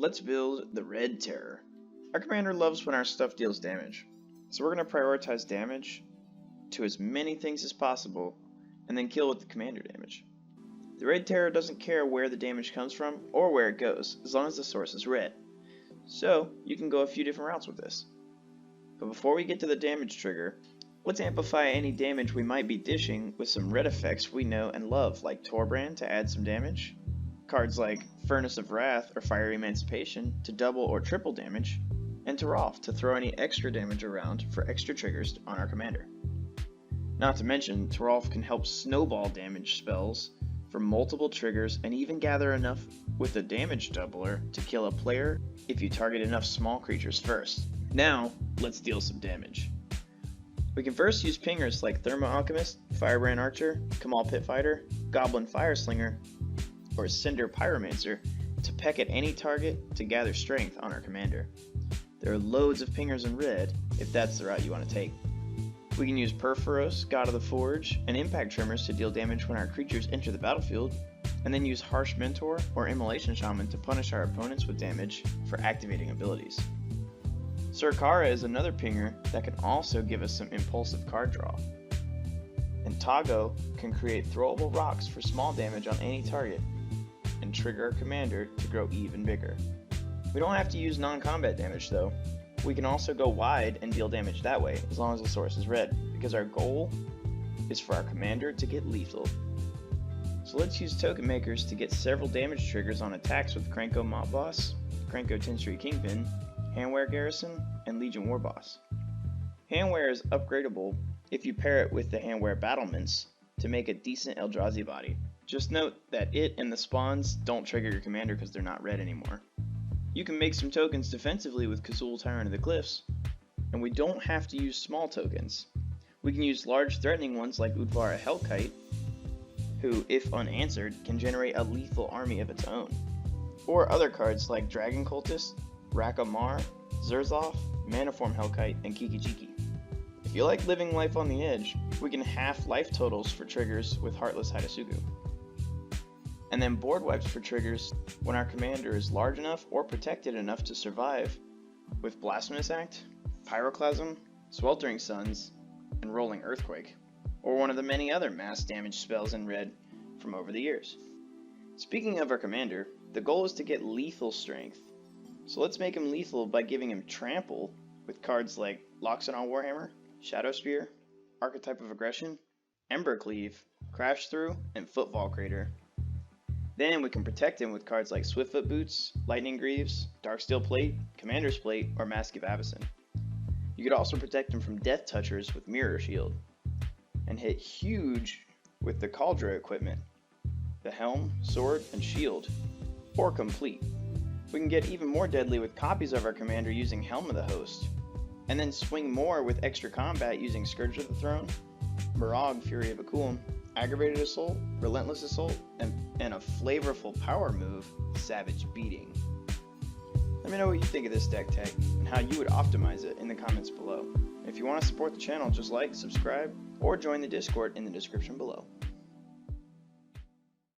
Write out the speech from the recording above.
Let's build the Red Terror. Our commander loves when our stuff deals damage, so we're going to prioritize damage to as many things as possible and then kill with the commander damage. The Red Terror doesn't care where the damage comes from or where it goes, as long as the source is red. So you can go a few different routes with this. But before we get to the damage trigger, let's amplify any damage we might be dishing with some red effects we know and love, like Torbrand to add some damage, cards like Furnace of Wrath or Fiery Emancipation to double or triple damage, and Torolf to throw any extra damage around for extra triggers on our commander. Not to mention, Torolf can help snowball damage spells for multiple triggers and even gather enough with the damage doubler to kill a player if you target enough small creatures first. Now, let's deal some damage. We can first use pingers like Thermo Alchemist, Firebrand Archer, Kamal Pitfighter, Goblin Fireslinger, or Cinder Pyromancer to peck at any target to gather strength on our commander. There are loads of pingers in red if that's the route you want to take. We can use Perforos, God of the Forge, and Impact Tremors to deal damage when our creatures enter the battlefield, and then use Harsh Mentor or Immolation Shaman to punish our opponents with damage for activating abilities. Surkara is another pinger that can also give us some impulsive card draw. And Tago can create throwable rocks for small damage on any target, and trigger our commander to grow even bigger. We don't have to use non-combat damage though. We can also go wide and deal damage that way, as long as the source is red, because our goal is for our commander to get lethal. So let's use token makers to get several damage triggers on attacks with Krenko Mob Boss, Krenko Tinsery Kingpin, Handwear Garrison, and Legion War Boss. Handwear is upgradable if you pair it with the Handwear Battlements to make a decent Eldrazi body. Just note that it and the spawns don't trigger your commander because they're not red anymore. You can make some tokens defensively with Kazul Tyrant of the Cliffs, and we don't have to use small tokens. We can use large threatening ones like Udvara Hellkite, who, if unanswered, can generate a lethal army of its own. Or other cards like Dragon Cultist, Rakamar, Zerzoff, Manaform Hellkite, and Kiki Jiki. If you like living life on the edge, we can half life totals for triggers with Heartless Hidasugu. And then board wipes for triggers when our commander is large enough or protected enough to survive with Blasphemous Act, Pyroclasm, Sweltering Suns, and Rolling Earthquake, or one of the many other mass damage spells in red from over the years. Speaking of our commander, the goal is to get lethal strength. So let's make him lethal by giving him Trample with cards like Loxodon Warhammer, Shadow Spear, Archetype of Aggression, Embercleave, Crash Through, and Footfall Crater. Then we can protect him with cards like Swiftfoot Boots, Lightning Greaves, Darksteel Plate, Commander's Plate, or Mask of Avacyn. You could also protect him from Death Touchers with Mirror Shield, and hit huge with the Cauldron equipment, the Helm, Sword, and Shield, or Complete. We can get even more deadly with copies of our commander using Helm of the Host, and then swing more with extra combat using Scourge of the Throne, Mirag, Fury of Akulum, Aggravated Assault, Relentless Assault, and a flavorful power move, Savage Beating. Let me know what you think of this deck tech and how you would optimize it in the comments below. If you want to support the channel, just like, subscribe, or join the Discord in the description below.